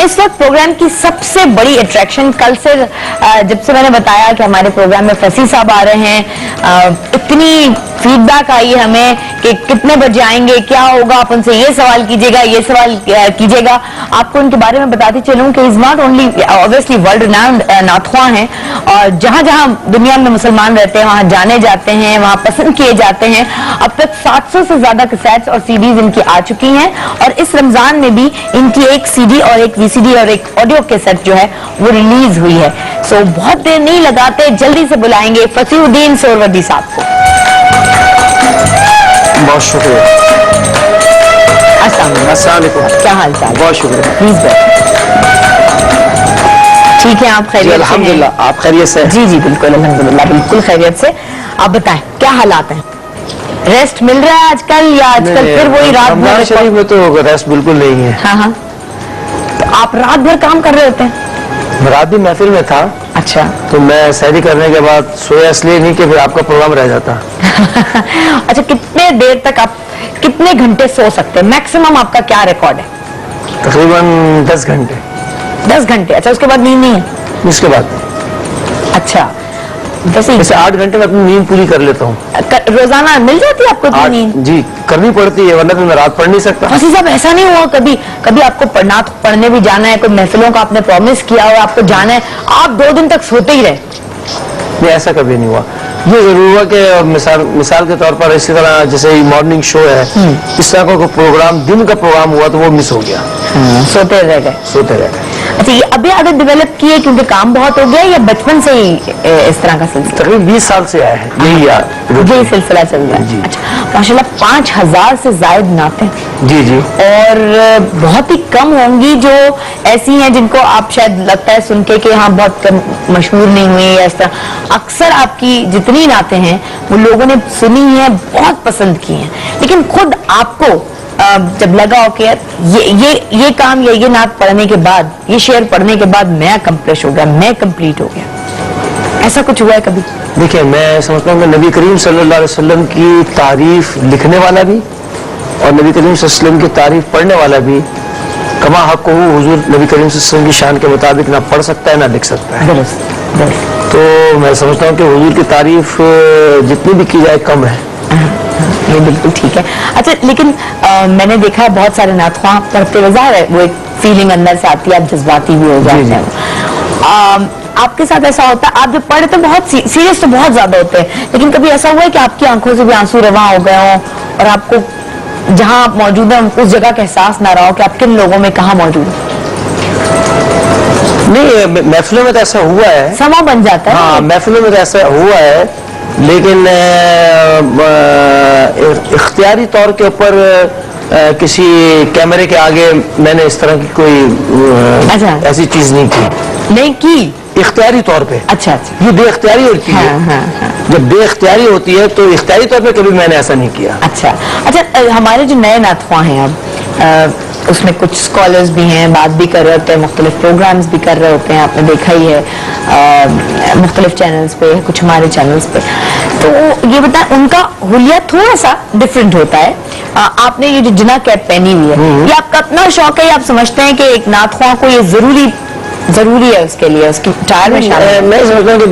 इस वक्त प्रोग्राम की सबसे बड़ी अट्रैक्शन कल से जब से मैंने बताया कि हमारे प्रोग्राम में फसी साहब आ रहे हैं, इतनी फीडबैक आई है हमें कि कितने बजे आएंगे, क्या होगा, आप उनसे ये सवाल कीजिएगा, ये सवाल कीजिएगा। आपको उनके बारे में बताती चलूं कि is not only obviously world renowned Nathua हैं और जहां जहां दुनिया में मुसलमान रहते हैं वहां जाने जाते हैं, वहां पसंद किए जाते हैं। अब तक 700 से ज्यादा कैसेट्स और सीडीज इनकी आ चुकी हैं और इस रमजान में भी इनकी एक सीडी और एक वीसीडी और एक ऑडियो कैसेट जो है वो रिलीज हुई है। सो बहुत देर नहीं लगाते, जल्दी से बुलाएंगे फसीहुद्दीन सोहरवर्दी साहब को। बहुत शुक्रिया। अस्सलाम वालेकुम। क्या हाल चाल? बहुत शुक्रिया। प्लीज ठीक है, आप खैरियत से हैं? अल्हम्दुलिल्लाह। आप खैरियत से? जी जी बिल्कुल अल्हम्दुलिल्लाह, बिल्कुल खैरियत से। आप बताएं क्या हालात हैं? रेस्ट मिल रहा है आजकल या आजकल फिर वही रात भर? शरीफ में तो रेस्ट बिल्कुल नहीं है। हाँ हाँ, तो आप रात भर काम कर रहे होते हैं? रात भी महफिल में था। अच्छा। तो मैं सहरी करने के बाद सोया इसलिए नहीं कि फिर आपका प्रोग्राम रह जाता। अच्छा, कितने देर तक आप कितने घंटे सो सकते हैं? मैक्सिमम आपका क्या रिकॉर्ड है? तकरीबन 10 घंटे। 10 घंटे? अच्छा, उसके बाद नींद नहीं है? उसके बाद अच्छा, जैसे 8 घंटे में अपनी नींद पूरी कर लेता हूँ। रोजाना मिल जाती है आपको इतनी नींद? जी करनी पड़ती है, वरना तो मैं रात पढ़ नहीं सकता। फसी साहब, ऐसा नहीं हुआ कभी कभी आपको पढ़ने भी जाना है, कोई महफिलों का आपने प्रॉमिस किया हो, आपको जाना है, आप 2 दिन तक सोते ही रहे? नहीं, ऐसा कभी नहीं हुआ। ये जरूर हुआ कि मिसाल के तौर पर इसी तरह जैसे मॉर्निंग शो है, इस तरह का प्रोग्राम दिन का प्रोग्राम हुआ तो वो मिस हो गया। सोते रह गए। अच्छा, ये अभी आदत डेवलप की है क्योंकि काम बहुत हो गया या बचपन से ही इस तरह का सिलसिला? तकरीबन 20 साल से आया है यही सिलसिला चल रहा है। अच्छा, माशाल्लाह 5000 से जायद नाते। जी जी। और बहुत ही कम होंगी जो ऐसी हैं जिनको आप शायद लगता है सुन के कि हाँ बहुत मशहूर नहीं हुई या इस तरह। अक्सर आपकी जितनी नाते हैं वो लोगों ने सुनी है, बहुत पसंद की हैं, लेकिन खुद आपको जब लगा हो कि ये काम या ये नात पढ़ने के बाद, ये शेर पढ़ने के बाद मैं अकम्प्लिश हो गया, मैं कंप्लीट हो गया, ऐसा कुछ हुआ है कभी? देखिए, मैं समझता हूँ कि नबी करीम सल्लल्लाहु अलैहि वसल्लम की तारीफ लिखने वाला भी और नबी करीम सल्लल्लाहु अलैहि वसल्लम की तारीफ पढ़ने वाला भी कमा हक को हुजूर नबी करीम सल्लल्लाहु अलैहि वसल्लम की शान के मुताबिक ना पढ़ सकता है ना लिख सकता है। तो मैं समझता हूँ कि हुजूर की तारीफ जितनी भी की जाए कम है। ये बिल्कुल ठीक है। अच्छा, लेकिन मैंने देखा है बहुत सारे नाथुआ पढ़ते हुए, ज़ाहिर है वो एक फीलिंग अंदर से आती है, आप जज्बाती भी हो जाते हैं। आपके साथ ऐसा होता है? आप जब पढ़े तो बहुत सीरियस तो बहुत ज्यादा होते हैं, लेकिन कभी ऐसा हुआ है कि आपकी आंखों से भी आंसू रवा हो गए हों और आपको जहां आप मौजूद हैं उस जगह का एहसास ना रहा हो कि आप किन लोगों में कहाँ मौजूद हैं? नहीं, महफिलों में तो ऐसा हुआ है, समा बन जाता है। हाँ, महफिलों में तो ऐसा हुआ है, लेकिन इख्तियारी तौर के ऊपर किसी कैमरे के आगे मैंने इस तरह की कोई ऐसी चीज नहीं की इख्तियारी तौर पे। अच्छा, ये बेइख्तियारी होती है। जब बेइख्तियारी होती है तो इख्तियारी तौर पे कभी मैंने ऐसा नहीं किया। अच्छा, हमारे जो नए नाथुआ हैं अब उसमें कुछ स्कॉलर्स भी हैं, बात भी कर रहे होते हैं, मुख्तलिफ प्रोग्राम्स भी कर रहे होते हैं, आपने देखा ही है मुख्तलिफ चैनल्स पे, कुछ हमारे चैनल्स पे। तो ये बताएं, उनका हुलिया थोड़ा सा डिफरेंट होता है। आपने ये जो जिना कैप पहनी हुई है, ये आपका अपना शौक है या आप समझते हैं कि एक नाथुआ को ये जरूरी है उसके लिए, उसकी टायर में शामिल? मैं समझता हूँ कि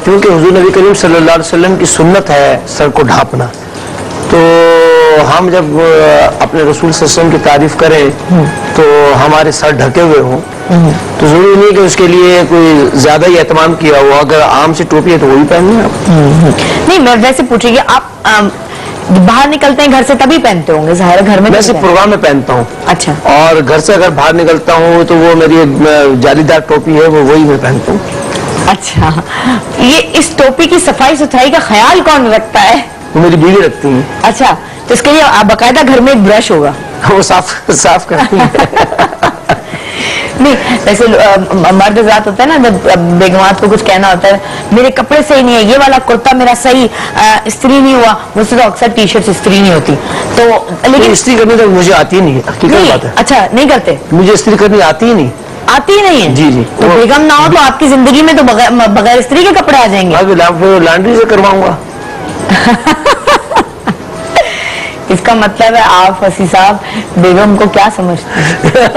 क्योंकि हुजूर नबी करीम सल्लल्लाहु अलैहि वसल्लम की सुन्नत है सर को ढांपना, तो हम जब अपने रसूल सल्लल्लाहु अलैहि वसल्लम की तारीफ करें तो हमारे सर ढके हुए हों, तो जरूरी नहीं कि उसके लिए कोई ज्यादा ही एहतमाम किया हो। अगर आम से टोपी है तो वही पहनिए आप। नहीं, मैं वैसे पूछ रही, आप बाहर निकलते हैं घर से तभी पहनते होंगे? ज़ाहिर है घर में वैसे प्रोग्राम में पहनता हूँ। अच्छा। और घर से अगर बाहर निकलता हूँ तो वो मेरी जालीदार टोपी है, वो वही मैं पहनता हूँ। अच्छा, ये इस टोपी की सफाई सुथराई का ख्याल कौन रखता है? वो मेरी बीवी रखती है। अच्छा, तो इसके लिए बाकायदा घर में एक ब्रश होगा? वो साफ करती है। नहीं, वैसे मर्द जात होता है ना, जब बेगमात को कुछ कहना होता है, मेरे कपड़े सही नहीं है, ये वाला कुर्ता मेरा सही इस्त्री नहीं हुआ, मुझसे तो अक्सर टी शर्ट इस्त्री नहीं होती, तो लेकिन इस्त्री करनी तो मुझे आती नहीं है। नहीं, बात है। अच्छा, नहीं करते? मुझे इस्त्री करनी आती ही नहीं। आती ही नहीं है? जी जी। तो बेगम ना हो तो आपकी जिंदगी में तो बगैर इस्त्री के कपड़े आ जाएंगे? लॉन्ड्री से करवाऊंगा। इसका मतलब है आप फसी साहब बेगम को क्या समझते हैं?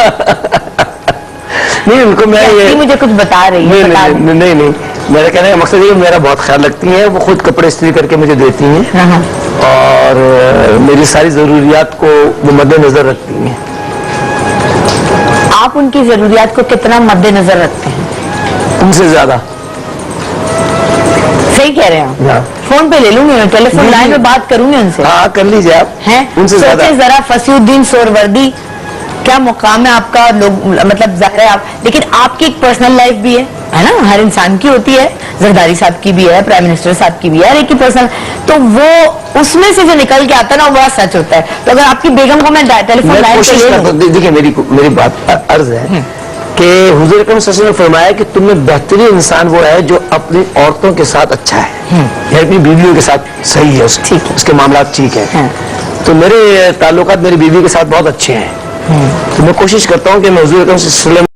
नहीं उनको मैं ये मुझे कुछ बता रही है, बता दो। नहीं मेरा कहने का मकसद ये मेरा बहुत ख्याल रखती हैं, वो खुद कपड़े इस्त्री करके मुझे देती हैं हाँ। और मेरी सारी जरूरियात को वो मद्देनजर रखती हैं। आप उनकी जरूरियात को कितना मद्देनजर रखते हैं? उनसे ज्यादा। सही कह रहे हैं हाँ। आप? फोन पे ले लूंगी मैं, टेलीफोन जी, लाइन जी। में बात करूंगी उनसे। हाँ कर लीजिए आप, हैं? उनसे ज्यादा। सोचिए जरा, फसीउद्दीन सोहरावर्दी, क्या मुकाम है आपका, लोग मतलब जाहिर है आप, लेकिन आपकी एक पर्सनल लाइफ भी है ना, हर इंसान की होती है, जरदारी साहब की भी है, प्राइम मिनिस्टर साहब की भी है, हर एक की पर्सनल, तो वो उसमें से जो निकल के आता है ना, वो बड़ा सच होता है। तो अगर आपकी बेगम को मैं टेलीफोन मैं लाइन पे कोशिश ले करता लूं, हूँ, देखिए मेरी बात अर्ज है कि हुजूर अकरम सल्लल्लाहु अलैहि वसल्लम ने फरमाया कि तुम में बेहतरीन इंसान वो है जो अपनी औरतों के साथ अच्छा है, या अपनी बीवियों के साथ सही है, उसके मामला ठीक है। तो मेरे ताल्लुकात मेरी बीवी के साथ बहुत अच्छे हैं। तो मैं कोशिश करता हूँ कि मैं हुजूर अकरम सल्लल्लाहु अलैहि वसल्लम